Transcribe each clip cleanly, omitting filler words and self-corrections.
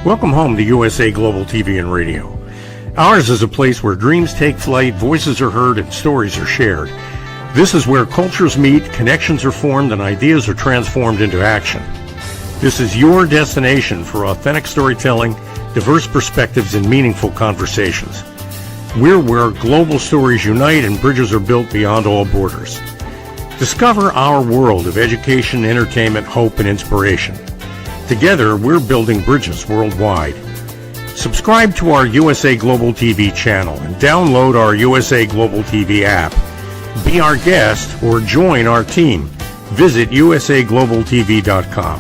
Welcome home to USA Global TV and Radio. Ours is a place where dreams take flight, voices are heard, and stories are shared. This is where cultures meet, connections are formed, and ideas are transformed into action. This is your destination for authentic storytelling, diverse perspectives, and meaningful conversations. We're where global stories unite and bridges are built beyond all borders. Discover our world of education, entertainment, hope, and inspiration. Together, we're building bridges worldwide. Subscribe to our USA Global TV channel and download our USA Global TV app. Be our guest or join our team. Visit usaglobaltv.com.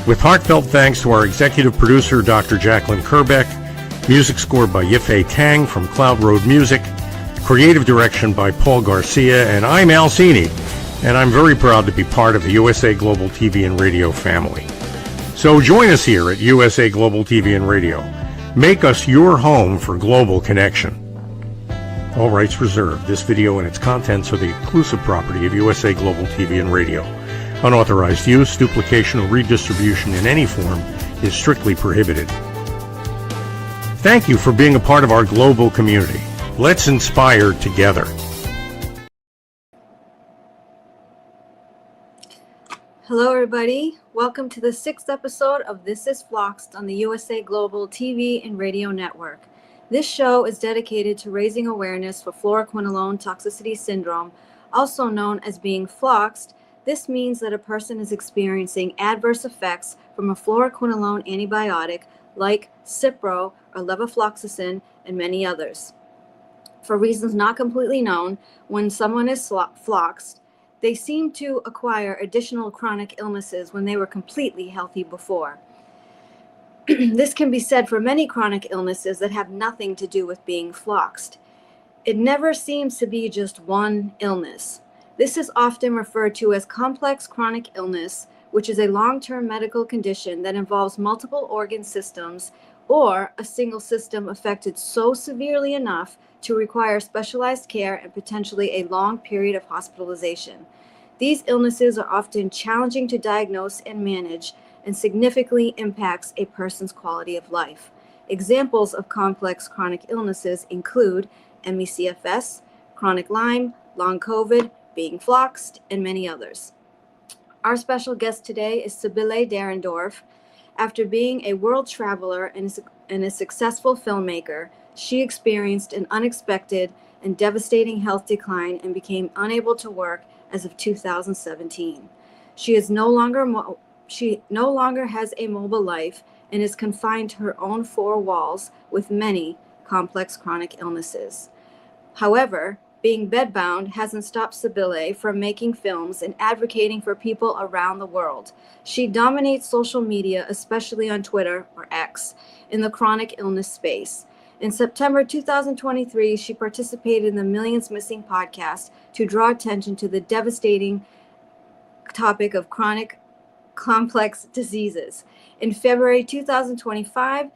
With heartfelt thanks to our executive producer, Dr. Jacqueline Kerbeck, music scored by Yifei Tang from Cloud Road Music, creative direction by Paul Garcia, and I'm Al Cini, and I'm very proud to be part of the USA Global TV and Radio family. So join us here at USA Global TV and Radio. Make us your home for global connection. All rights reserved. This video and its contents are the exclusive property of USA Global TV and Radio. Unauthorized use, duplication, or redistribution in any form is strictly prohibited. Thank you for being a part of our global community. Let's inspire together. Hello, everybody. Welcome to the 6th episode of This is Floxed on the USA Global TV and Radio Network. This show is dedicated to raising awareness for fluoroquinolone toxicity syndrome, also known as being floxed. This means that a person is experiencing adverse effects from a fluoroquinolone antibiotic like Cipro or levofloxacin and many others. For reasons not completely known, when someone is floxed, they seem to acquire additional chronic illnesses when they were completely healthy before. This can be said for many chronic illnesses that have nothing to do with being floxed. It never seems to be just one illness. This is often referred to as complex chronic illness, which is a long-term medical condition that involves multiple organ systems or a single system affected so severely enough to require specialized care and potentially a long period of hospitalization. These illnesses are often challenging to diagnose and manage and significantly impacts a person's quality of life. Examples of complex chronic illnesses include ME/CFS, chronic Lyme, long COVID, being floxed, and many others. Our special guest today is Sibylle Dahrendorf. After being a world traveler and a successful filmmaker, she experienced an unexpected and devastating health decline and became unable to work as of 2017. She no longer has a mobile life and is confined to her own four walls with many complex chronic illnesses. However, being bedbound hasn't stopped Sibylle from making films and advocating for people around the world. She dominates social media, especially on Twitter, or X, in the chronic illness space. In September 2023, she participated in the Millions Missing podcast to draw attention to the devastating topic of chronic complex diseases. In February 2025,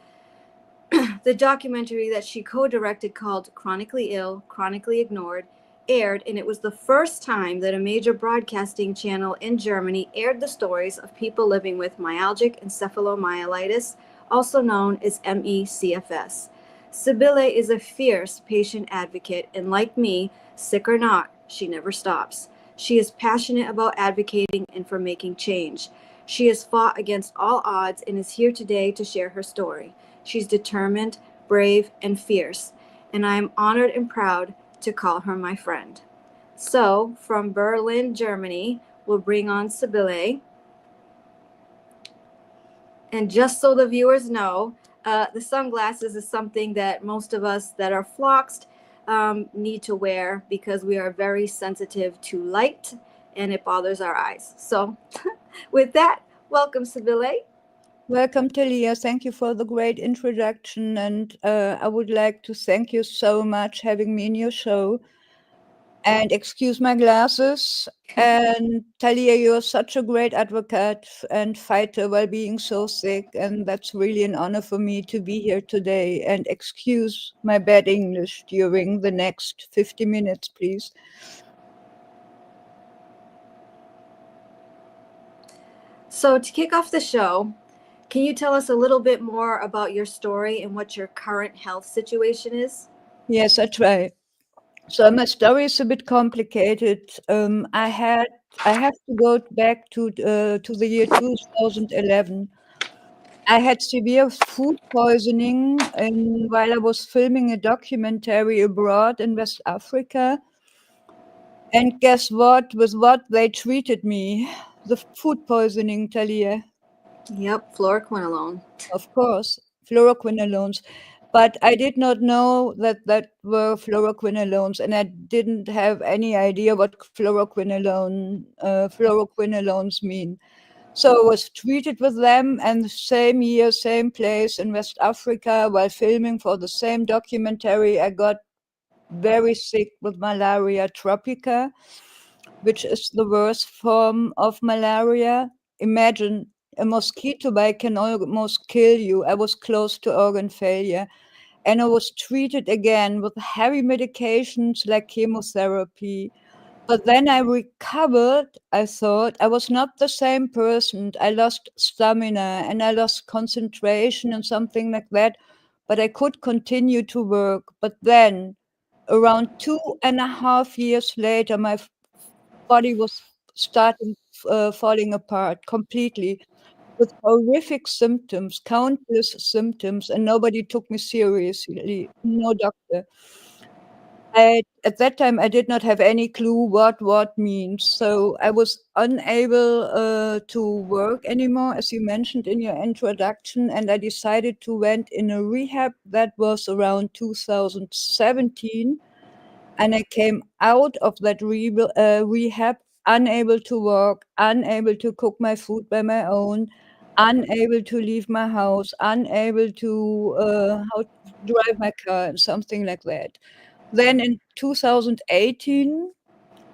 the documentary that she co-directed called Chronically Ill, Chronically Ignored aired, and it was the first time that a major broadcasting channel in Germany aired the stories of people living with myalgic encephalomyelitis, also known as ME/CFS. Sibylle is a fierce patient advocate, and like me, sick or not, she never stops. She is passionate about advocating and for making change. She has fought against all odds and is here today to share her story. She's determined, brave, and fierce, and I am honored and proud to call her my friend. So, from Berlin, Germany, we'll bring on Sibylle. And just so the viewers know, the sunglasses is something that most of us that are floxed need to wear because we are very sensitive to light and it bothers our eyes. So with that, welcome, Sibylle. Welcome, TALIA. Thank you for the great introduction. And I would like to thank you so much having me in your show. And excuse my glasses. And TALIA, you're such a great advocate and fighter while being so sick. And that's really an honor for me to be here today. And excuse my bad English during the next 50 minutes, please. So to kick off the show, Can you tell us a little bit more about your story and what your current health situation is? Yes, I try. So my story is a bit complicated. I have to go back to the year 2011. I had severe food poisoning while I was filming a documentary abroad in West Africa. And guess what? With what they treated me? The food poisoning, TALIA. Yep, fluoroquinolone. Of course, fluoroquinolones. But I did not know that were fluoroquinolones, and I didn't have any idea what fluoroquinolones mean. So I was treated with them, and the same year, same place in West Africa, while filming for the same documentary, I got very sick with malaria tropica, which is the worst form of malaria. Imagine a mosquito bite can almost kill you. I was close to organ failure. And I was treated again with heavy medications like chemotherapy. But then I recovered. I thought I was not the same person. I lost stamina and I lost concentration and something like that. But I could continue to work. But then, around 2.5 years later, my body was starting falling apart completely with horrific symptoms, countless symptoms, and nobody took me seriously. No doctor. At that time, I did not have any clue what means. So I was unable to work anymore, as you mentioned in your introduction, and I decided to went in a rehab. That was around 2017, and I came out of that rehab unable to work, unable to cook my food by my own, unable to leave my house, unable to how to drive my car, and something like that. Then in 2018,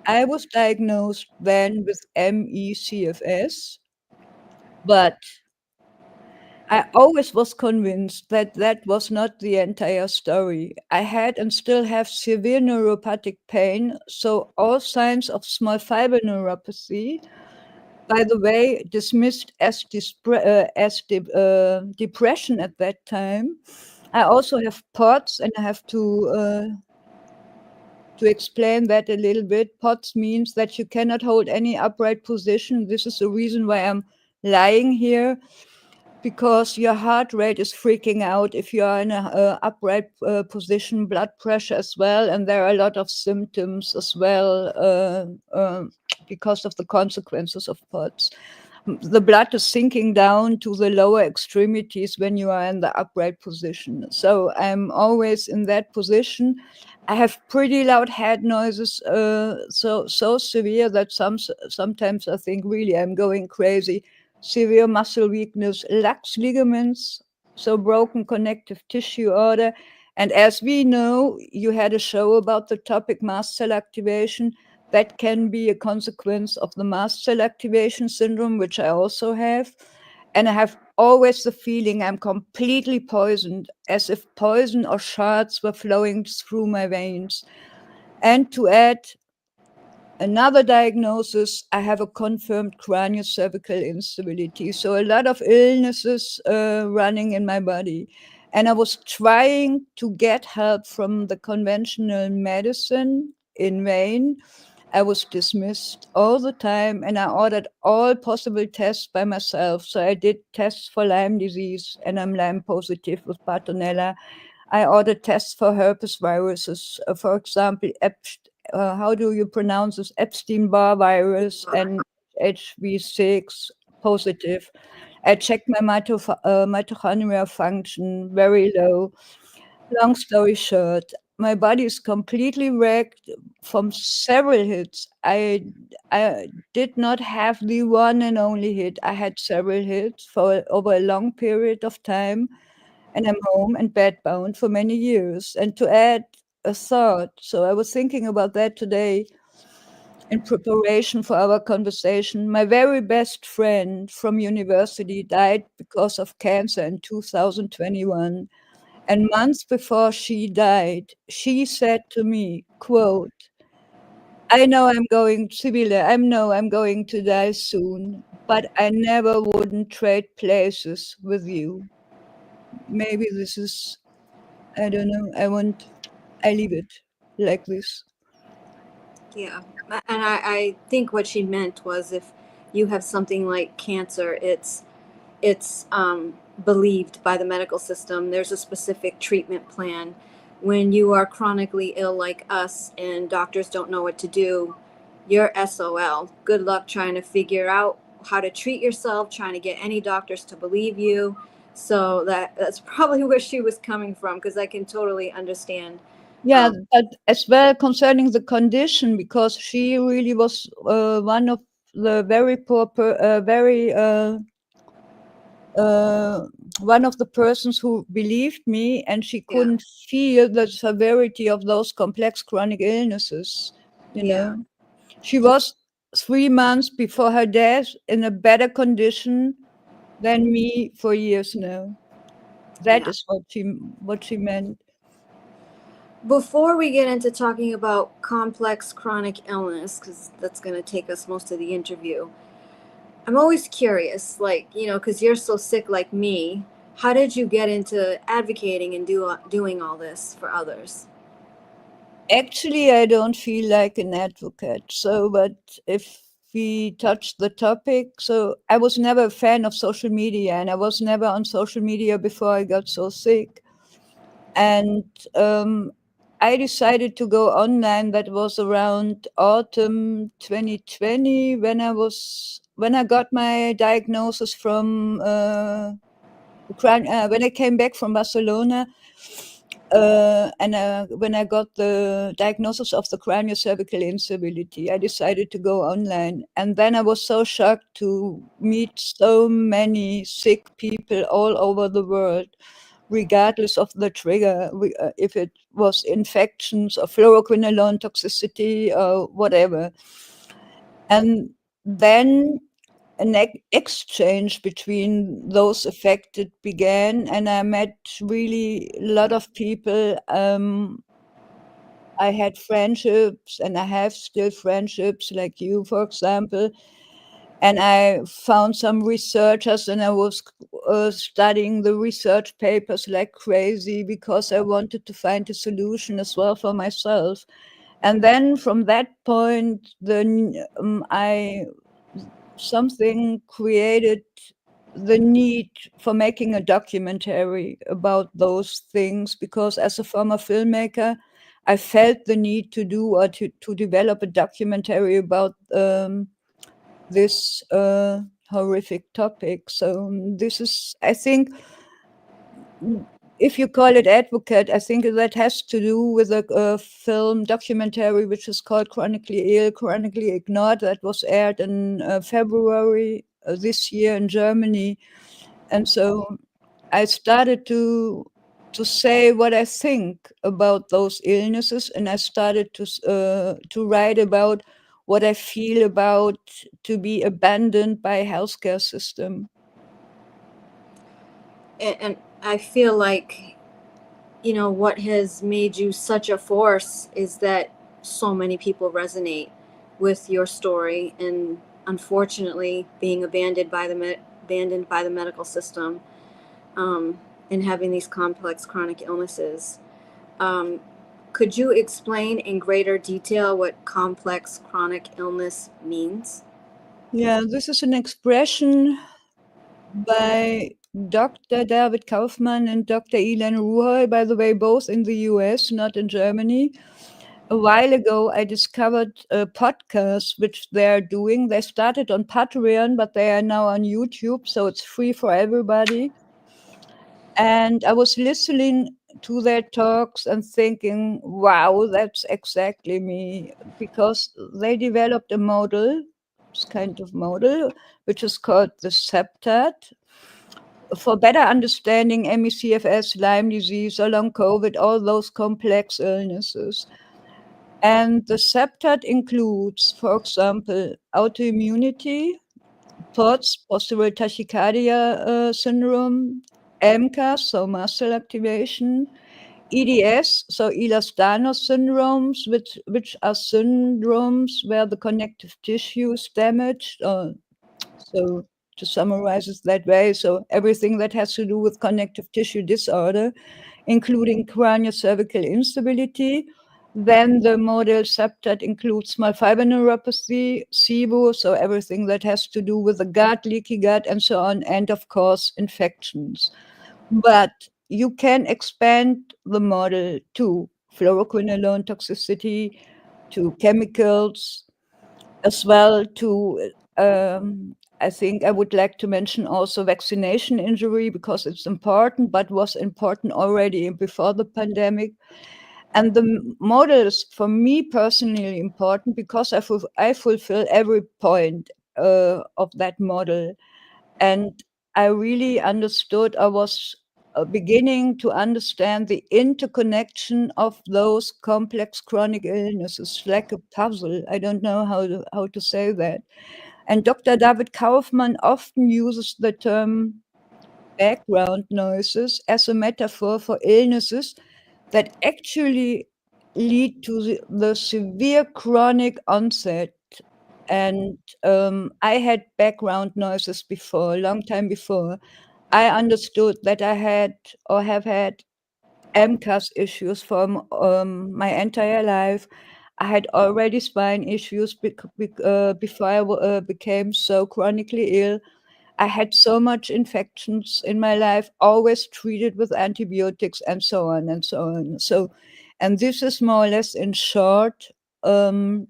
I was diagnosed then with ME/CFS, but I always was convinced that that was not the entire story. I had and still have severe neuropathic pain, so all signs of small fiber neuropathy, by the way, dismissed as depression at that time. I also have POTS, and I have to explain that a little bit. POTS means that you cannot hold any upright position. This is the reason why I'm lying here, because your heart rate is freaking out if you are in a upright position, blood pressure as well, and there are a lot of symptoms as well because of the consequences of POTS. The blood is sinking down to the lower extremities when you are in the upright position. So I'm always in that position. I have pretty loud head noises, so severe that sometimes I think really I'm going crazy. Severe muscle weakness, lax ligaments, so broken connective tissue order. And as we know, you had a show about the topic mast cell activation. That can be a consequence of the mast cell activation syndrome, which I also have. And I have always the feeling I'm completely poisoned, as if poison or shards were flowing through my veins. And to add another diagnosis, I have a confirmed craniocervical instability. So a lot of illnesses running in my body. And I was trying to get help from the conventional medicine in vain. I was dismissed all the time, and I ordered all possible tests by myself. So I did tests for Lyme disease, and I'm Lyme positive with Bartonella. I ordered tests for herpes viruses, for example, how do you pronounce this? Epstein-Barr virus and HV6 positive. I checked my mitochondria function, very low. Long story short, my body is completely wrecked from several hits. I did not have the one and only hit. I had several hits for over a long period of time, and I'm home and bedbound for many years. And to add a thought, so I was thinking about that today in preparation for our conversation. My very best friend from university died because of cancer in 2021. And months before she died, she said to me, quote, I know I'm going, Sibylle, I know I'm going to die soon, but I never wouldn't trade places with you. Maybe this is, I don't know, I leave it like this. Yeah. And I think what she meant was if you have something like cancer, it's believed by the medical system. There's a specific treatment plan. When you are chronically ill like us and doctors don't know what to do, you're SOL. Good luck trying to figure out how to treat yourself, trying to get any doctors to believe you. So that's probably where she was coming from, because I can totally understand. Yeah, but as well concerning the condition, because she really was one of the very poor, one of the persons who believed me, and she Yeah. couldn't feel the severity of those complex chronic illnesses. You know, she was 3 months before her death in a better condition than me for years now. That Yeah. is what she meant. Before we get into talking about complex chronic illness, because that's going to take us most of the interview, I'm always curious, like, because you're so sick like me, how did you get into advocating and doing all this for others? Actually, I don't feel like an advocate. So, but if we touch the topic, so I was never a fan of social media, and I was never on social media before I got so sick. And I decided to go online. That was around autumn 2020 when I got my diagnosis from when I came back from Barcelona. When I got the diagnosis of the craniocervical instability, I decided to go online. And then I was so shocked to meet so many sick people all over the world, regardless of the trigger, if it was infections or fluoroquinolone toxicity or whatever. And then an exchange between those affected began, and I met really a lot of people. I had friendships, and I have still friendships, like you, for example. And I found some researchers, and I was studying the research papers like crazy because I wanted to find a solution as well for myself. And then from that point, something created the need for making a documentary about those things, because as a former filmmaker, I felt the need to do or to develop a documentary about this horrific topic. So this is, I think, if you call it advocate, I think that has to do with a film documentary which is called Chronically Ill, Chronically Ignored, that was aired in February this year in Germany. And so I started to say what I think about those illnesses, and I started to write about what I feel about to be abandoned by a healthcare system. And I feel like, what has made you such a force is that so many people resonate with your story, and unfortunately being abandoned by the medical system, and having these complex chronic illnesses. Um, could you explain in greater detail what complex chronic illness means? Yeah, this is an expression by Dr. David Kaufman and Dr. Ilan Ruhoi, by the way, both in the US, not in Germany. A while ago, I discovered a podcast which they're doing. They started on Patreon, but they are now on YouTube, so it's free for everybody. And I was listening to their talks and thinking, wow, that's exactly me, because they developed a model, this kind of model, which is called the septat, for better understanding ME/CFS, Lyme disease, or long COVID, all those complex illnesses. And the septat includes, for example, autoimmunity, POTS, postural tachycardia syndrome, MCAS, so muscle activation, EDS, so Ehlers-Danlos syndromes, which are syndromes where the connective tissue is damaged, So to summarize it that way, so everything that has to do with connective tissue disorder, including craniocervical instability. Then the model subtype includes small fiber neuropathy, SIBO, so everything that has to do with the gut, leaky gut, and so on, and of course, infections. But you can expand the model to fluoroquinolone toxicity, to chemicals, as well to I think I would like to mention also vaccination injury because it's important, but was important already before the pandemic. And the model is for me personally important because I fulfill every point of that model. And I really understood, I was beginning to understand the interconnection of those complex chronic illnesses, like a puzzle. I don't know how to say that. And Dr. David Kaufman often uses the term background noises as a metaphor for illnesses that actually lead to the severe chronic onset. And I had background noises before, a long time before. I understood that I had or have had MCAS issues for my entire life. I had already spine issues before I became so chronically ill. I had so much infections in my life, always treated with antibiotics and so on and so on. So, and this is more or less in short, the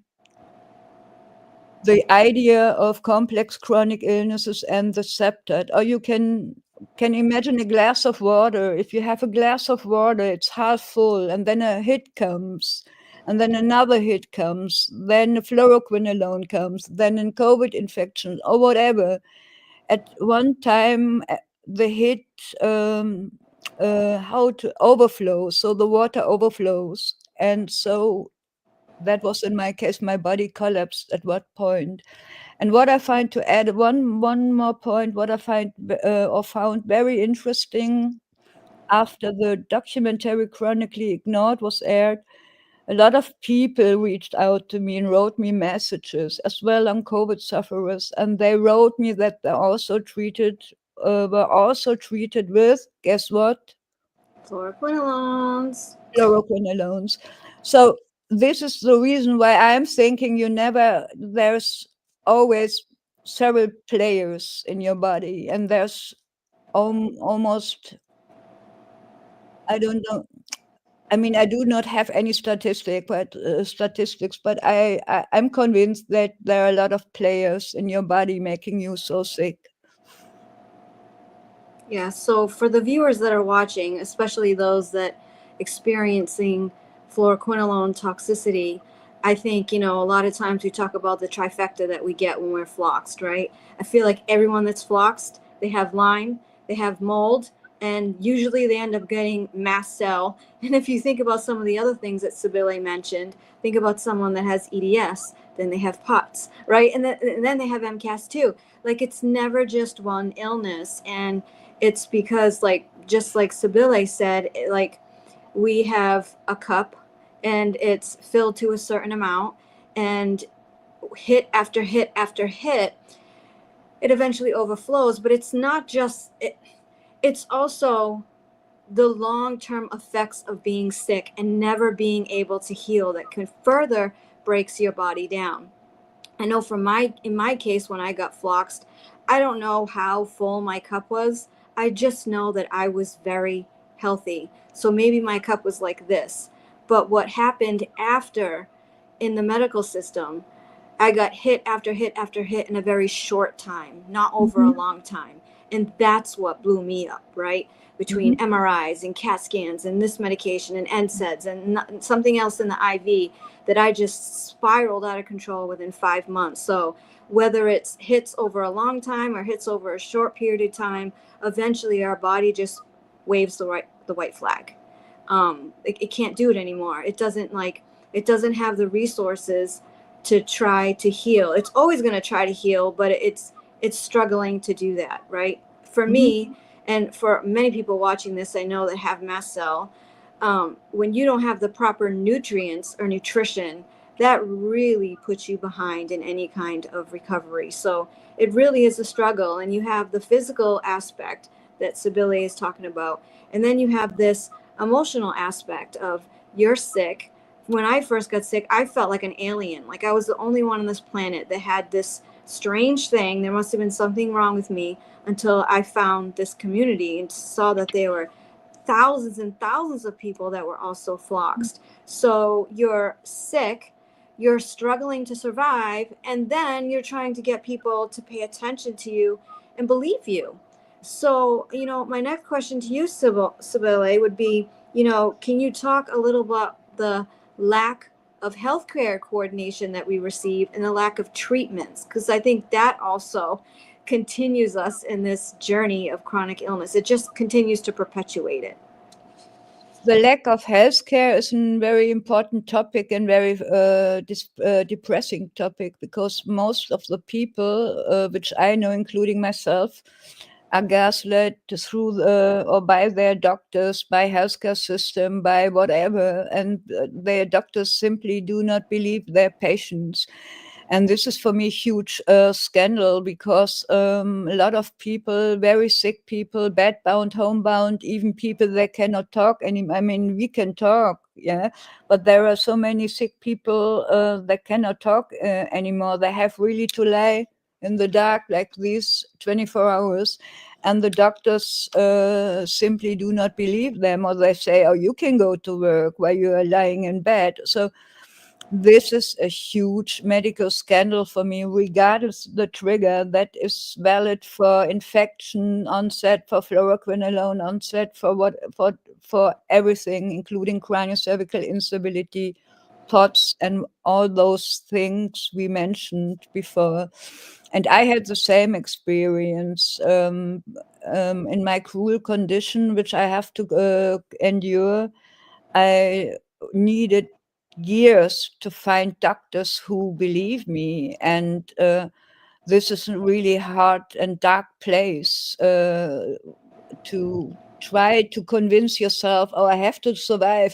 idea of complex chronic illnesses and the septet. Or you can imagine a glass of water. If you have a glass of water, it's half full, and then a hit comes, and then another hit comes, then a fluoroquinolone comes, then a COVID infection or whatever. At one time, the hit how to overflow, so the water overflows, and so that was in my case. My body collapsed at what point. And what I find, to add one more point, what I find or found very interesting after the documentary Chronically Ignored was aired, a lot of people reached out to me and wrote me messages as well on COVID sufferers, and they wrote me that they also were also treated with, guess what? Fluoroquinolones. Fluoroquinolones. So this is the reason why I'm thinking there's always several players in your body, and there's almost, I don't know. I mean, I do not have any statistics, but I'm convinced that there are a lot of players in your body making you so sick. Yeah, so for the viewers that are watching, especially those that experiencing fluoroquinolone toxicity, I think, a lot of times we talk about the trifecta that we get when we're floxed, right? I feel like everyone that's floxed, they have Lyme, they have mold, and usually they end up getting mast cell. And if you think about some of the other things that Sibylle mentioned, think about someone that has EDS, then they have POTS, right? And then they have MCAS too. Like, it's never just one illness. And it's because, just like Sibylle said, like, we have a cup and it's filled to a certain amount, and hit after hit after hit, it eventually overflows. But it's not just it, it's also the long-term effects of being sick and never being able to heal that can further breaks your body down. I know in my case, when I got floxed, I don't know how full my cup was. I just know that I was very healthy. So maybe my cup was like this. But what happened after in the medical system, I got hit after hit after hit in a very short time, not over a long time. And that's what blew me up, right? Between MRIs and CAT scans and this medication and NSAIDs and something else in the IV, that I just spiraled out of control within 5 months. So whether it's hits over a long time or hits over a short period of time, eventually our body just waves the white flag. It can't do it anymore. It doesn't have the resources to try to heal. It's always going to try to heal, but it's struggling to do that, right? For me, and for many people watching this, I know that have mast cell, when you don't have the proper nutrients or nutrition that really puts you behind in any kind of recovery. So it really is a struggle. And you have the physical aspect that Sibylle is talking about. And then you have this emotional aspect of you're sick. When I first got sick, I felt like an alien. Like I was the only one on this planet that had this strange thing. There must have been something wrong with me until I found this community and saw that there were thousands and thousands of people that were also floxed. So you're sick, you're struggling to survive, and then you're trying to get people to pay attention to you and believe you. So, my next question to you, Sibylle, would be, can you talk a little about the lack of healthcare coordination that we receive and the lack of treatments? Because I think that also continues us in this journey of chronic illness. It just continues to perpetuate it. The lack of healthcare is a very important topic and very depressing topic, because most of the people, which I know, including myself, are gaslit through or by their doctors, by healthcare system, by whatever, and their doctors simply do not believe their patients. And this is for me huge scandal, because a lot of people, very sick people, bedbound, homebound, even people that cannot talk anymore. I mean, we can talk, yeah, but there are so many sick people that cannot talk anymore. They have really to lie in the dark like these 24 hours. And the doctors simply do not believe them, or they say, oh, you can go to work while you are lying in bed. So this is a huge medical scandal for me, regardless the trigger that is valid for infection onset, for fluoroquinolone onset, for everything, including craniocervical instability, POTS, and all those things we mentioned before. And I had the same experience in my cruel condition, which I have to endure. I needed years to find doctors who believe me, and this is a really hard and dark place to try to convince yourself, oh, I have to survive,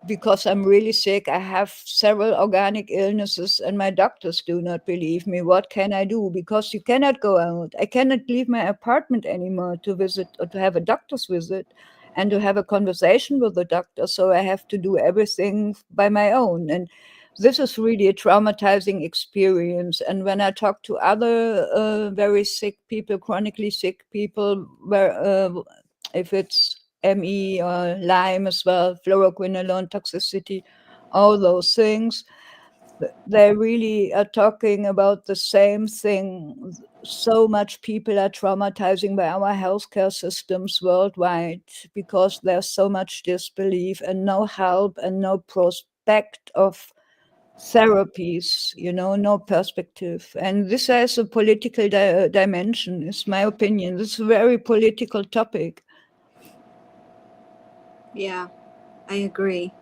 because I'm really sick. I have several organic illnesses and my doctors do not believe me. What can I do? Because you cannot go out. I cannot leave my apartment anymore to visit or to have a doctor's visit and to have a conversation with the doctor. So I have to do everything by my own. And this is really a traumatizing experience. And when I talk to other very sick people, chronically sick people, where if it's ME or Lyme as well, fluoroquinolone toxicity, all those things, they really are talking about the same thing. So much people are traumatizing by our healthcare systems worldwide because there's so much disbelief and no help and no prospect of therapies, no perspective. And this has a political dimension, is my opinion. This is a very political topic. Yeah, I agree.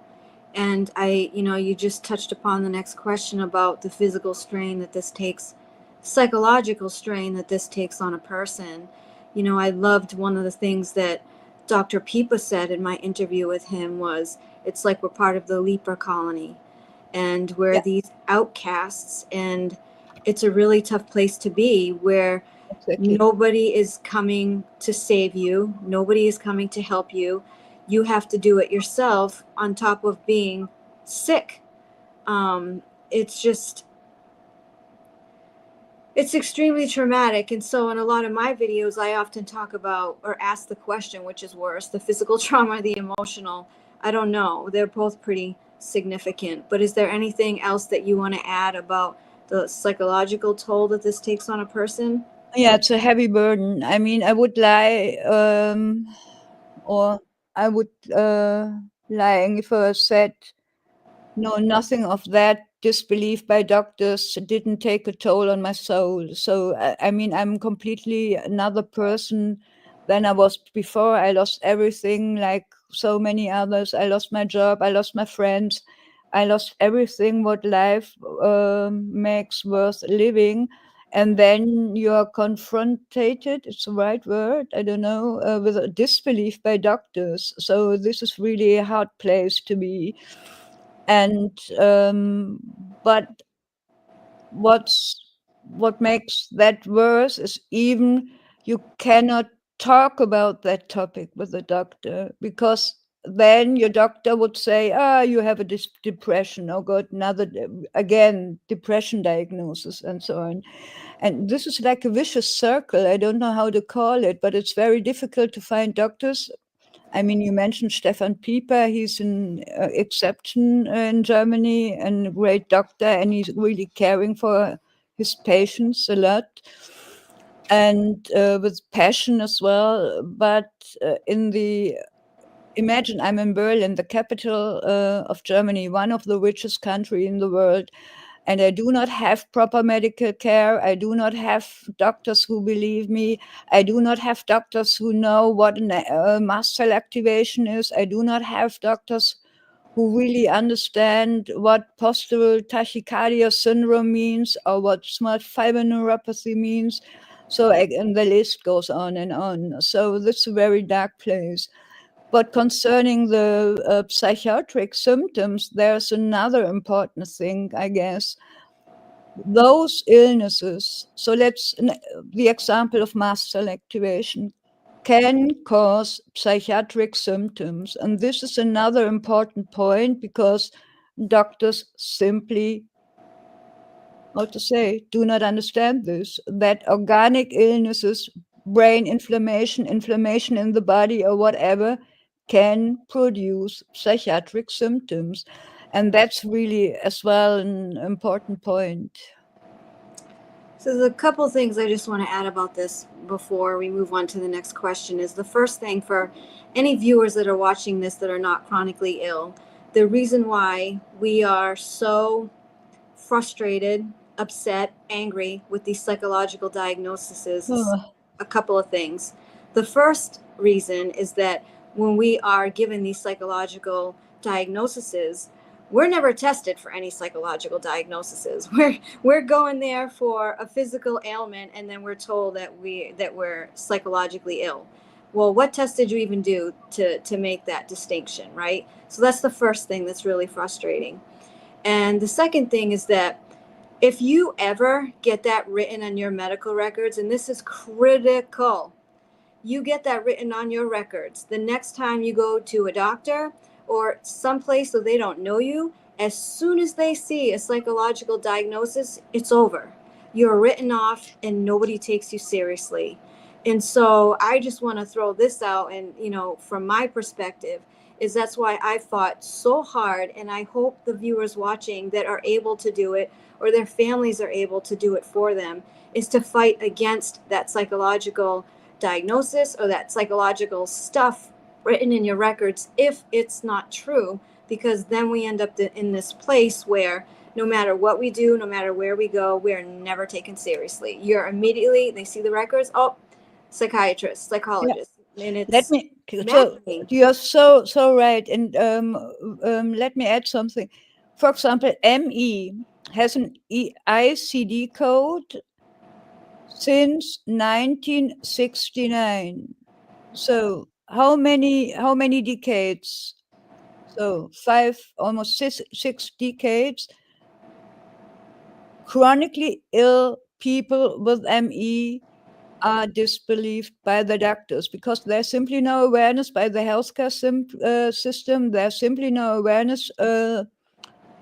And you just touched upon the next question about the physical strain that this takes, psychological strain that this takes on a person. I loved one of the things that Dr. Pipa said in my interview with him was, it's like we're part of the leper colony and we're these outcasts, and it's a really tough place to be where nobody is coming to save you. Nobody is coming to help you. You have to do it yourself on top of being sick. It's extremely traumatic. And so in a lot of my videos, I often talk about or ask the question, which is worse, the physical trauma or the emotional? I don't know. They're both pretty significant. But is there anything else that you want to add about the psychological toll that this takes on a person? Yeah, it's a heavy burden. I mean, I would lie, or I would lying if I said, no, nothing of that. Disbelief by doctors didn't take a toll on my soul. So, I mean, I'm completely another person than I was before. I lost everything like so many others. I lost my job. I lost my friends. I lost everything what life makes worth living. And then you are confronted, it's the right word, I don't know, with a disbelief by doctors. So this is really a hard place to be. And but what makes that worse is even you cannot talk about that topic with the doctor, because then your doctor would say, you have a depression. Oh god, another again depression diagnosis, and so on. And this is like a vicious circle. I don't know how to call it, but it's very difficult to find doctors. I mean, you mentioned Stefan Pieper. He's an exception in Germany and a great doctor, and he's really caring for his patients a lot, and with passion as well. But imagine I'm in Berlin, the capital of Germany, one of the richest country in the world, and I do not have proper medical care. I do not have doctors who believe me. I do not have doctors who know what mast cell activation is. I do not have doctors who really understand what postural tachycardia syndrome means or what smart fiber neuropathy means. So, and the list goes on and on. So this is a very dark place. But concerning the psychiatric symptoms, there's another important thing, I guess. Those illnesses, so the example of mast cell activation, can cause psychiatric symptoms. And this is another important point, because doctors simply, do not understand this, that organic illnesses, brain inflammation in the body or whatever, can produce psychiatric symptoms. And that's really as well an important point. So there's a couple of things I just want to add about this before we move on to the next question. Is the first thing, for any viewers that are watching this that are not chronically ill, the reason why we are so frustrated, upset, angry with these psychological diagnoses is a couple of things. The first reason is that when we are given these psychological diagnoses, we're never tested for any psychological diagnoses. We're going there for a physical ailment, and then we're told that we're psychologically ill. Well, what test did you even do to make that distinction, right? So that's the first thing that's really frustrating. And the second thing is that if you ever get that written on your medical records, and this is critical, you get that written on your records, the next time you go to a doctor or someplace so they don't know you, as soon as they see a psychological diagnosis, it's over. You're written off and nobody takes you seriously. And so I just want to throw this out, and from my perspective, is that's why I fought so hard, and I hope the viewers watching that are able to do it, or their families are able to do it for them, is to fight against that psychological diagnosis or that psychological stuff written in your records if it's not true, because then we end up in this place where no matter what we do, no matter where we go, we're never taken seriously. They see the records, psychiatrist, psychologist. Yeah. And it's you're so right. And let me add something. For example, ME has an ICD code since 1969. So how many decades? So almost six decades. Chronically ill people with ME are disbelieved by the doctors, because there's simply no awareness by the healthcare system. There's simply no awareness, I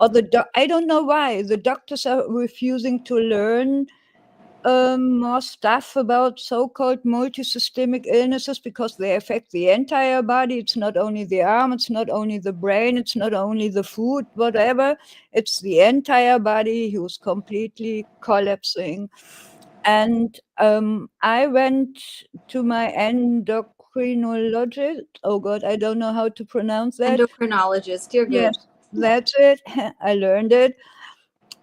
don't know why the doctors are refusing to learn more stuff about so-called multisystemic illnesses, because they affect the entire body. It's not only the arm, it's not only the brain, it's not only the food, whatever. It's the entire body who's completely collapsing. And I went to my endocrinologist. Oh God, I don't know how to pronounce that. Endocrinologist, you're good. Yes, that's it. I learned it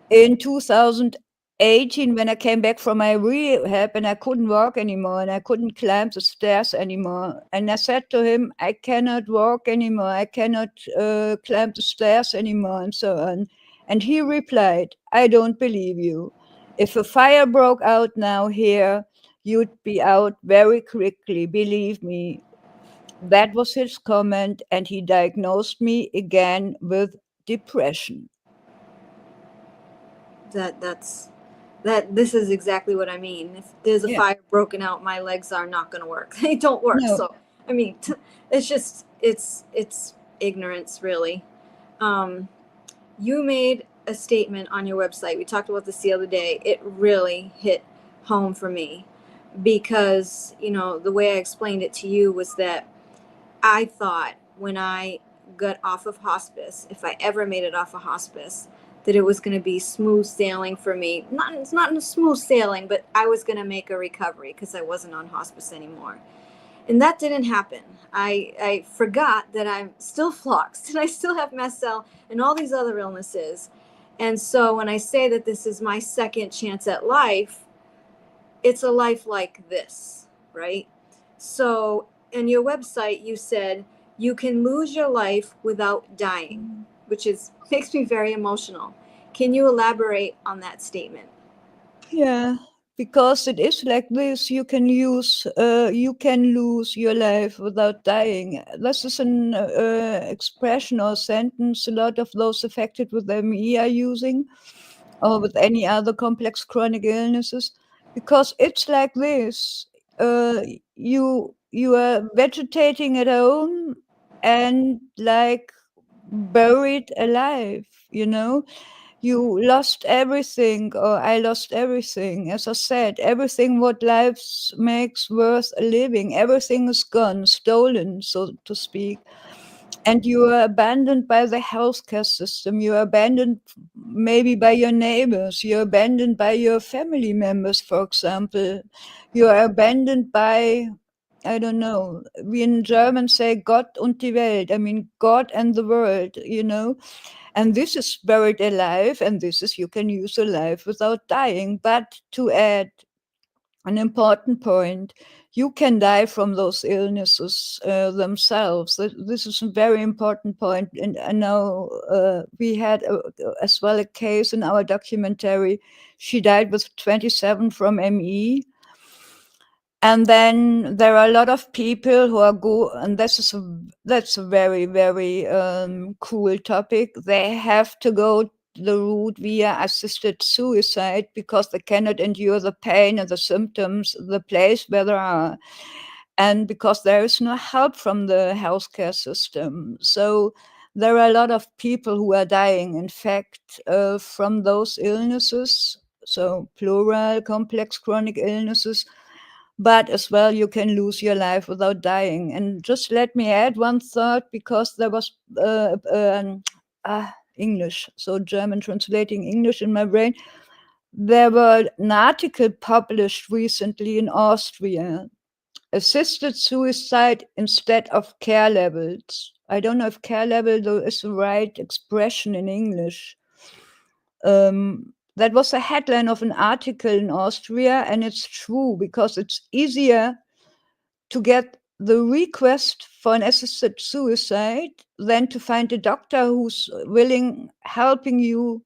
in 2018 when I came back from my rehab, and I couldn't walk anymore, and I couldn't climb the stairs anymore. And I said to him, I cannot walk anymore. I cannot climb the stairs anymore, and so on. And he replied, I don't believe you. If a fire broke out now here, you'd be out very quickly, believe me. That was his comment, and he diagnosed me again with depression. This is exactly what I mean. If there's a Yeah. fire broken out, my legs are not going to work. They don't work. No. So, I mean, it's just, it's ignorance, really. You made a statement on your website. We talked about this the other day. It really hit home for me because, you know, the way I explained it to you was that I thought when I got off of hospice, if I ever made it off of hospice, that it was going to be smooth sailing for me. It's not smooth sailing, but I was going to make a recovery because I wasn't on hospice anymore. And that didn't happen. I forgot that I'm still Floxed and I still have mast cell and all these other illnesses. And so when I say that this is my second chance at life, it's a life like this, right? So in your website, you said you can lose your life without dying, which makes me very emotional. Can you elaborate on that statement? Yeah, because it is like this. You can lose your life without dying. This is an expression or sentence a lot of those affected with ME are using, or with any other complex chronic illnesses, because it's like this. You are vegetating at home and like buried alive, you know. You lost everything, or I lost everything. As I said, everything what life makes worth a living, everything is gone, stolen, so to speak. And you are abandoned by the healthcare system. You are abandoned maybe by your neighbors. You're abandoned by your family members, for example. You are abandoned by, I don't know, we in German say Gott und die Welt. I mean, God and the world, you know. And this is buried alive, and this is you can use a life without dying. But to add an important point, you can die from those illnesses themselves. This is a very important point. And I know we had as well a case in our documentary. She died with 27 from ME. And then there are a lot of people who are and that's a very, very cool topic. They have to go the route via assisted suicide because they cannot endure the pain and the symptoms, the place where they are, and because there is no help from the healthcare system. So there are a lot of people who are dying, in fact, from those illnesses. So plural, complex chronic illnesses. But as well, you can lose your life without dying. And just let me add one thought, because there was English, so German translating English in my brain. There was an article published recently in Austria, assisted suicide instead of care levels. I don't know if care level though is the right expression in English. That was a headline of an article in Austria, and it's true because it's easier to get the request for an assisted suicide than to find a doctor who's helping you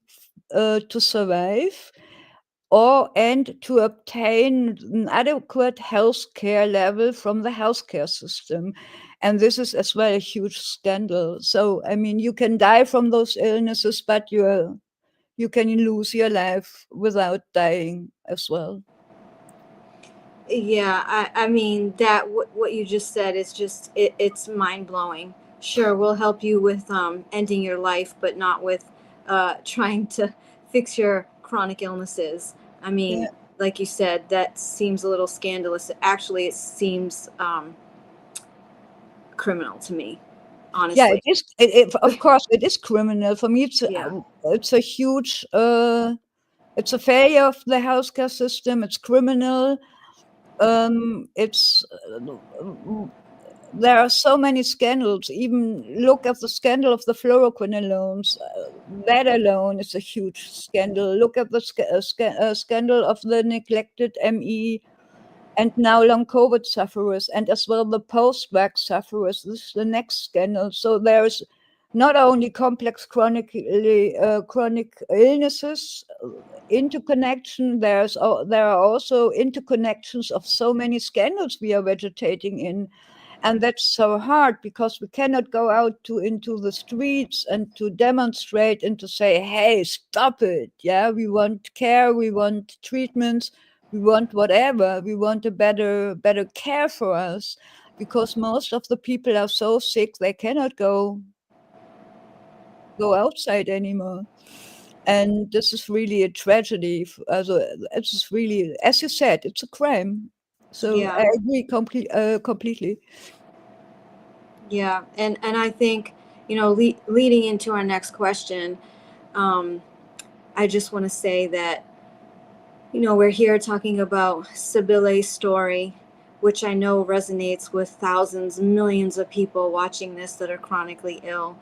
to survive, and to obtain an adequate health care level from the healthcare system. And this is as well a huge scandal. So, I mean, you can die from those illnesses, but you can lose your life without dying as well. Yeah, I mean that what you just said is just it's mind blowing. Sure, we'll help you with ending your life, but not with trying to fix your chronic illnesses. I mean, like you said, that seems a little scandalous. Actually, it seems criminal to me, honestly. Yeah, it is. Of course, it is criminal. For me, it's a huge. It's a failure of the healthcare system. It's criminal. There are so many scandals. Even look at the scandal of the fluoroquinolones. That alone is a huge scandal. Look at the scandal of the neglected ME and now long COVID sufferers, and as well the post-vax sufferers. This is the next scandal. So there is not only complex chronic illnesses, interconnection. There are also interconnections of so many scandals we are vegetating in. And that's so hard because we cannot go out into the streets and to demonstrate and to say, hey, stop it. Yeah, we want care, we want treatments, we want whatever, we want a better care for us, because most of the people are so sick they cannot go outside anymore. And this is really a tragedy. It's really, as you said, it's a crime. So Yeah. I agree completely. Yeah, and I think, leading into our next question, I just want to say that, we're here talking about Sibylle's story, which I know resonates with thousands, millions of people watching this that are chronically ill.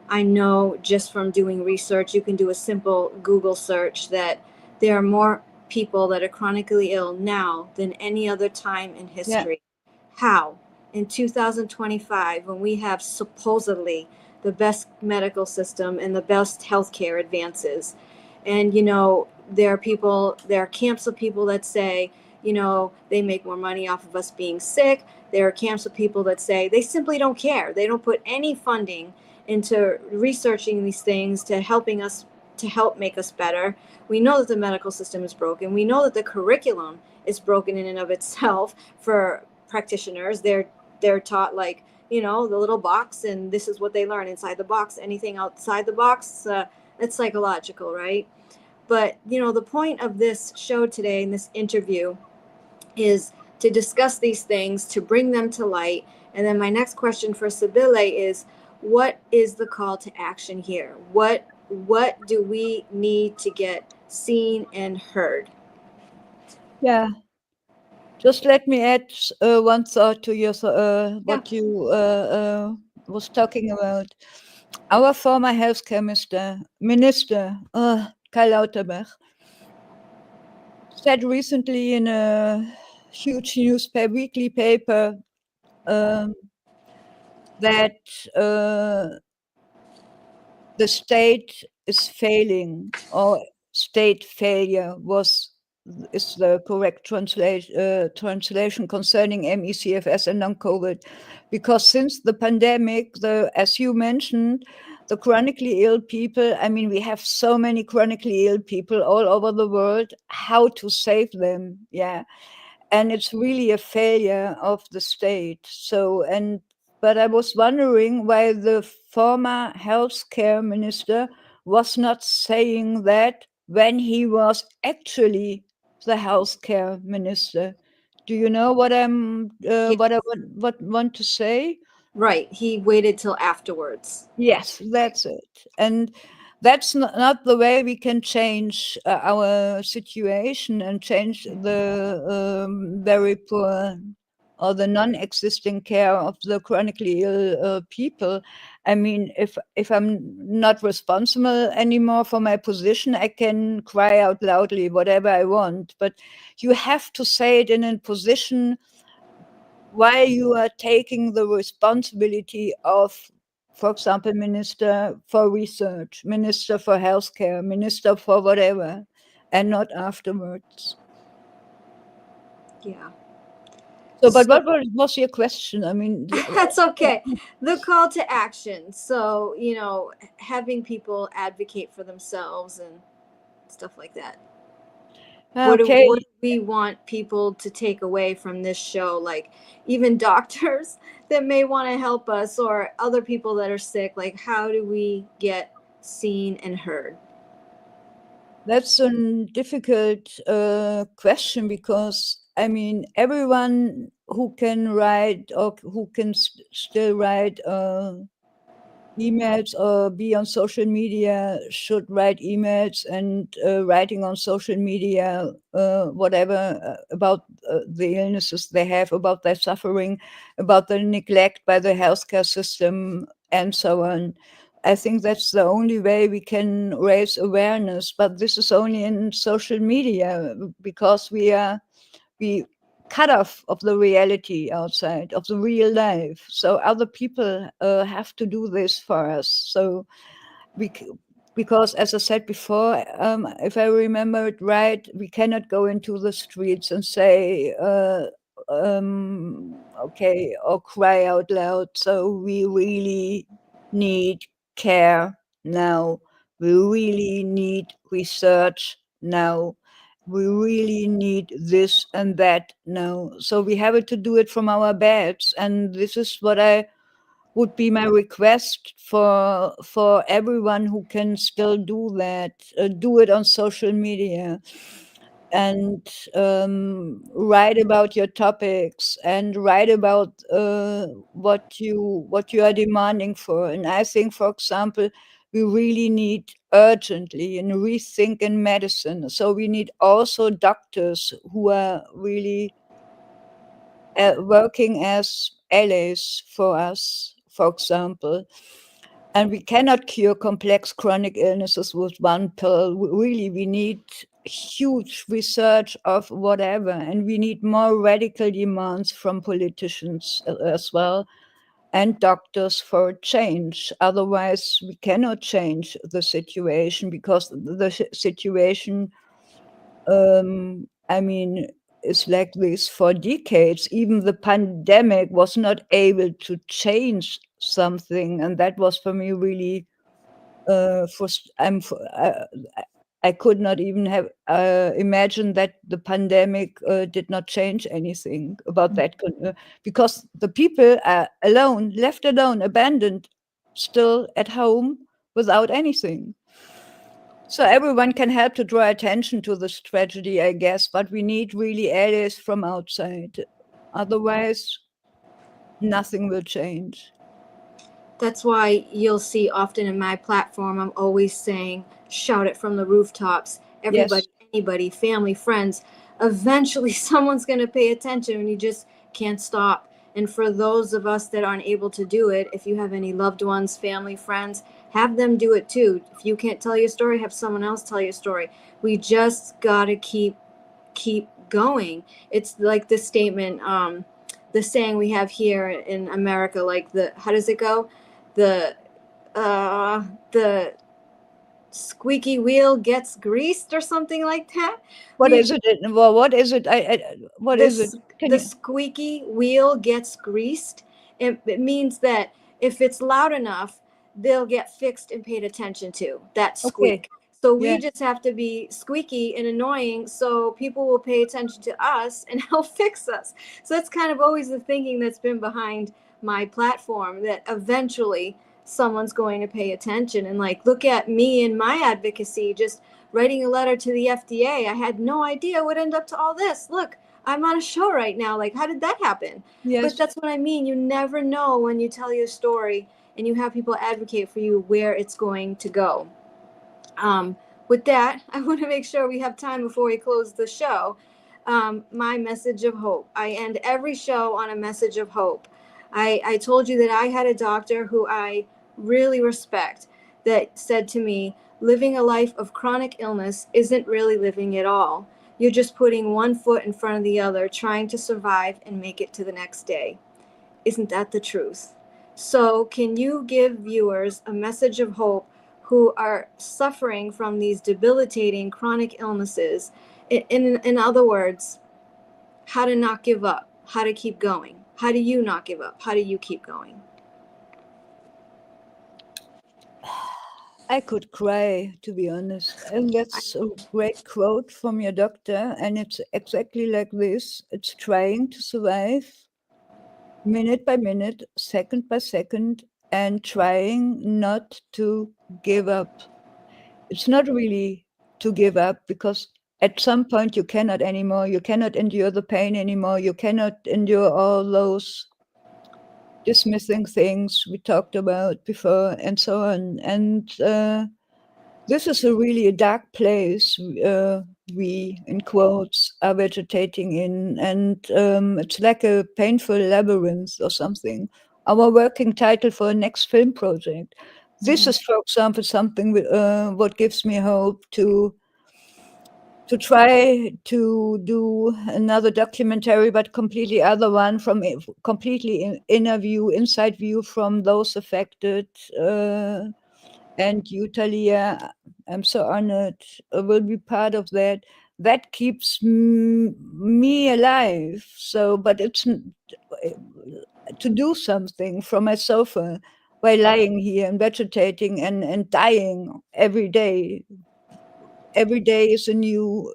I know just from doing research, you can do a simple Google search that there are more people that are chronically ill now than any other time in history. How? In 2025, when we have supposedly the best medical system and the best healthcare advances. And, there are camps of people that say, they make more money off of us being sick. There are camps of people that say they simply don't care. They don't put any funding into researching these things to help make us better. We know that the medical system is broken. We know that the curriculum is broken in and of itself for practitioners. They're taught like, the little box, and this is what they learn inside the box. Anything outside the box, it's psychological, right? But the point of this show today, in this interview, is to discuss these things, to bring them to light. And then my next question for Sibylle is, what is the call to action here? What do we need to get seen and heard? Yeah. Just let me add one thought to your what you was talking about. Our former healthcare minister, Karl Lauterbach, said recently in a huge weekly paper, that the state is failing, or state failure is the correct translation concerning MECFS and non-COVID, because since the pandemic, as you mentioned, the chronically ill people, I mean, we have so many chronically ill people all over the world. How to save them? Yeah. And it's really a failure of the state. But I was wondering why the former healthcare minister was not saying that when he was actually the healthcare minister. Do you know what what I want to say? Right. He waited till afterwards. Yes, that's it. And that's not the way we can change our situation and change the very poor or the non-existing care of the chronically ill people. I mean, if I'm not responsible anymore for my position, I can cry out loudly whatever I want. But you have to say it in a position while you are taking the responsibility of, for example, minister for research, minister for healthcare, minister for whatever, and not afterwards. Yeah. So, but what was your question? I mean, that's okay. The call to action. So, having people advocate for themselves and stuff like that. okay. What do we want people to take away from this show? Like even doctors that may want to help us, or other people that are sick, like how do we get seen and heard? That's a difficult question, because I mean, everyone who can write or who can still write emails or be on social media should write emails, and writing on social media whatever about the illnesses they have, about their suffering, about the neglect by the healthcare system, and so on. I think that's the only way we can raise awareness, but this is only in social media, because we cut off of the reality outside of the real life. So other people have to do this for us. So because, as I said before, if I remember it right, we cannot go into the streets and say, okay, or cry out loud. So we really need care now. We really need research now. We really need this and that now. So we have to do it from our beds. And this is what I would be my request for everyone who can still do that. Do it on social media and write about your topics and write about what you are demanding for. And I think, for example, we really need urgently a rethink in medicine. So we need also doctors who are really working as allies for us, for example. And we cannot cure complex chronic illnesses with one pill. Really, we need huge research of whatever, and we need more radical demands from politicians as well and doctors for change. Otherwise, we cannot change the situation, because the situation, I mean, is like this for decades. Even the pandemic was not able to change something, and that was for me really I could not even have imagined that the pandemic did not change anything about that, because the people are alone, left alone, abandoned, still at home without anything. So everyone can help to draw attention to this tragedy, I guess, but we need really allies from outside. Otherwise, nothing will change. That's why you'll see often in my platform, I'm always saying, shout it from the rooftops. Everybody, Yes. anybody, family, friends. Eventually, someone's going to pay attention, and you just can't stop. And for those of us that aren't able to do it, if you have any loved ones, family, friends, have them do it too. If you can't tell your story, have someone else tell your story. We just got to keep going. It's like the statement, the saying we have here in America, like how does it go? The squeaky wheel gets greased, or something like that. What is it? Well, what is it? What is it? The squeaky wheel gets greased. It means that if it's loud enough, they'll get fixed and paid attention to. That squeak. Okay. So we just have to be squeaky and annoying, so people will pay attention to us and help fix us. So that's kind of always the thinking that's been behind my platform, that eventually someone's going to pay attention. And like, look at me and my advocacy, just writing a letter to the FDA. I had no idea would end up to all this. Look, I'm on a show right now. Like, how did that happen? Yes. But that's what I mean. You never know when you tell your story and you have people advocate for you where it's going to go. With that, I want to make sure we have time before we close the show. My message of hope. I end every show on a message of hope. I told you that I had a doctor who I really respect that said to me, living a life of chronic illness isn't really living at all. You're just putting one foot in front of the other, trying to survive and make it to the next day. Isn't that the truth? So can you give viewers a message of hope who are suffering from these debilitating chronic illnesses? In other words, how to not give up, how to keep going. How do you not give up? How do you keep going? I could cry, to be honest. And that's a great quote from your doctor. And it's exactly like this. It's trying to survive minute by minute, second by second, and trying not to give up. It's not really to give up, because at some point you cannot anymore. You cannot endure the pain anymore. You cannot endure all those dismissing things we talked about before, and so on. And this is really a dark place we, in quotes, are vegetating in. And it's like a painful labyrinth or something. Our working title for a next film project. This is, for example, something what gives me hope to try to do another documentary, but completely other one, from completely inside view from those affected. And you, TALIA, I'm so honored, will be part of that. that keeps me alive. So, but it's to do something from my sofa by lying here and vegetating and dying every day. Every day is a new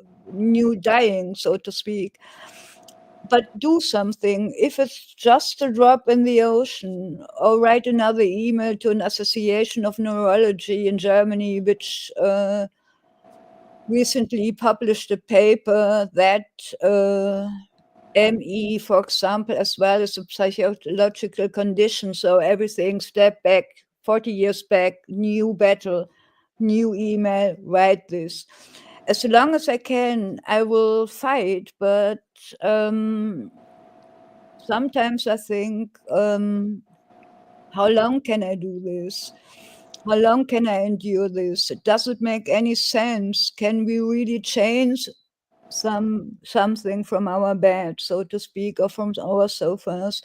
dying, so to speak. But do something. If it's just a drop in the ocean, or write another email to an association of neurology in Germany, which recently published a paper that ME, for example, as well as a psychological condition. So everything, step back, 40 years back, new battle, new email, write this. As long as I can, I will fight. But sometimes I think, how long can I do this? How long can I endure this? Does it make any sense? Can we really change something from our bed, so to speak, or from our sofas?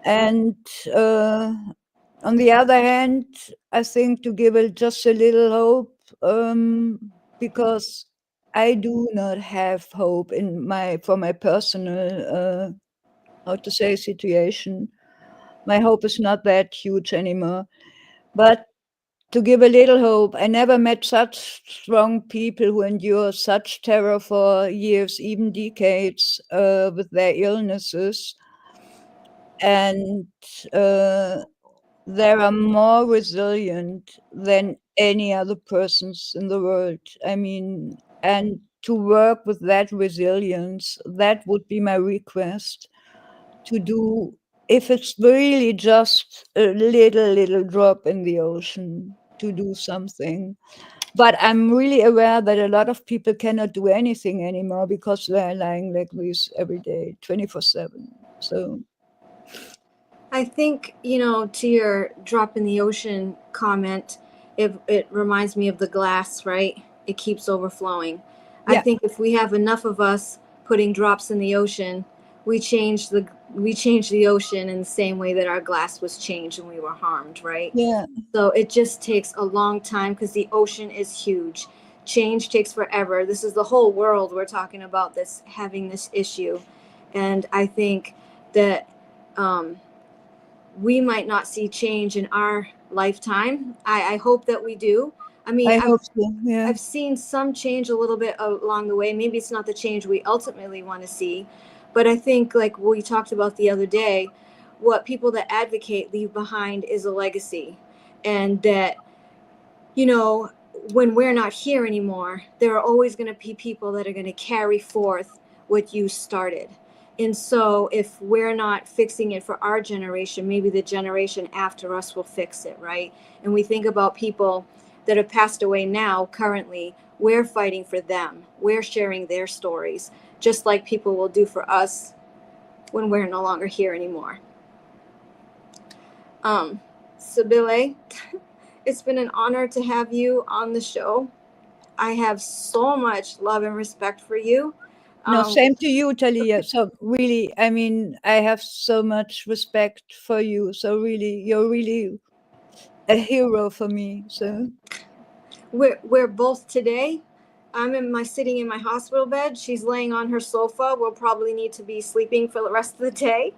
And on the other hand, I think to give it just a little hope, because I do not have hope for my personal how to say situation. My hope is not that huge anymore. But to give a little hope, I never met such strong people who endure such terror for years, even decades, with their illnesses. And they are more resilient than any other persons in the world. I mean, and to work with that resilience, that would be my request, to do, if it's really just a little drop in the ocean, to do something. But I'm really aware that a lot of people cannot do anything anymore because they're lying like this every day, 24/7. So I think, to your drop in the ocean comment, it reminds me of the glass, right? It keeps overflowing. I yeah, think if we have enough of us putting drops in the ocean, we change the ocean in the same way that our glass was changed when we were harmed, right? yeah, So it just takes a long time because the ocean is huge. Change takes forever. This is the whole world we're talking about that's having this issue. And I think that we might not see change in our lifetime. I hope that we do. I mean, I hope so. Yeah, I've seen some change a little bit along the way. Maybe it's not the change we ultimately want to see, but I think, like we talked about the other day, what people that advocate leave behind is a legacy. And that, when we're not here anymore, there are always going to be people that are going to carry forth what you started. And so if we're not fixing it for our generation, maybe the generation after us will fix it, right? And we think about people that have passed away now, currently, we're fighting for them. We're sharing their stories, just like people will do for us when we're no longer here anymore. Sibylle, it's been an honor to have you on the show. I have so much love and respect for you. no, same to you, Talia. So really, I mean, I have so much respect for you. So really, you're really a hero for me. So we're both today. I'm sitting in my hospital bed. She's laying on her sofa. We'll probably need to be sleeping for the rest of the day.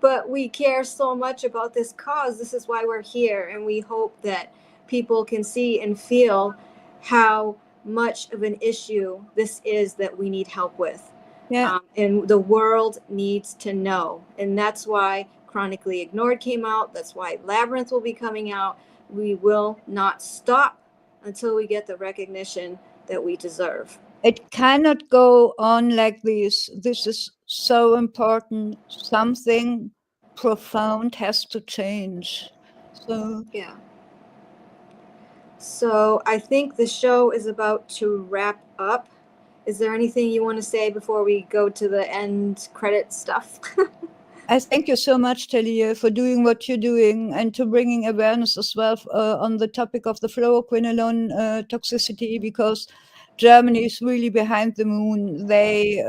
But we care so much about this cause. This is why we're here. And we hope that people can see and feel how much of an issue this is that we need help with. yeah. And the world needs to know. And that's why Chronically Ignored came out. That's why Labyrinth will be coming out. We will not stop until we get the recognition that we deserve. It cannot go on like this. This is so important. Something profound has to change. So Yeah. So I think the show is about to wrap up. Is there anything you want to say before we go to the end credit stuff? I thank you so much, Talia, for doing what you're doing and to bringing awareness as well on the topic of the fluoroquinolone toxicity, because Germany is really behind the moon. They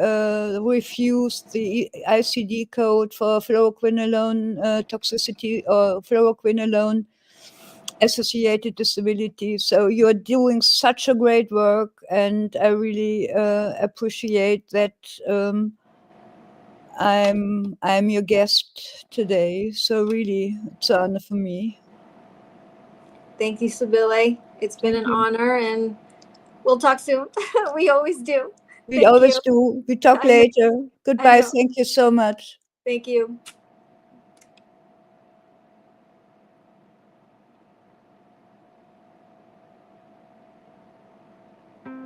refused the ICD code for fluoroquinolone toxicity or fluoroquinolone. associated disability. So you're doing such a great work, and I really appreciate that I'm your guest today. So really, it's an honor for me. Thank you, Sibylle. It's been an honor, and we'll talk soon. We always do. We always do. We talk later. Goodbye. Thank you so much. Thank you.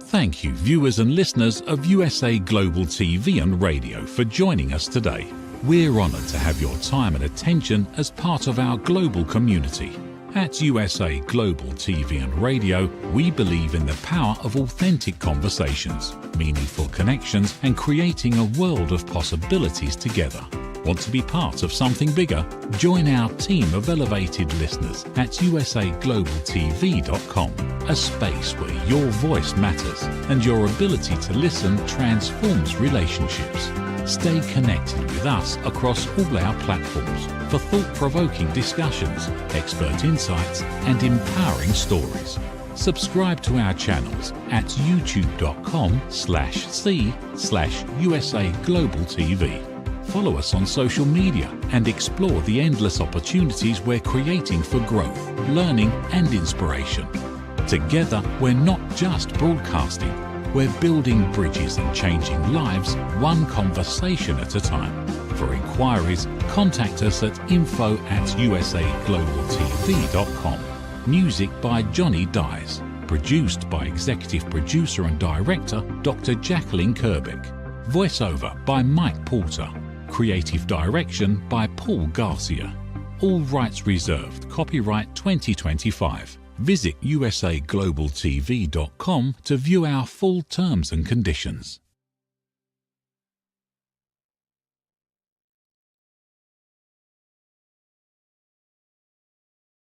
Thank you, viewers and listeners of USA Global TV and Radio, for joining us today. We're honoured to have your time and attention as part of our global community. At USA Global TV and Radio, we believe in the power of authentic conversations, meaningful connections, and creating a world of possibilities together. Want to be part of something bigger? Join our team of elevated listeners at usaglobaltv.com, a space where your voice matters and your ability to listen transforms relationships. Stay connected with us across all our platforms for thought-provoking discussions, expert insights, and empowering stories. Subscribe to our channels at youtube.com/c/USA-Global-TV. Follow us on social media and explore the endless opportunities we're creating for growth, learning, and inspiration. Together, we're not just broadcasting, we're building bridges and changing lives one conversation at a time. For inquiries, contact us at info@usaglobaltv.com. Music by Johnny Dies. Produced by Executive Producer and Director Dr. Jacqueline Kerbeck. Voiceover by Mike Porter. Creative Direction by Paul Garcia. All rights reserved. Copyright 2025. Visit usaglobaltv.com to view our full terms and conditions.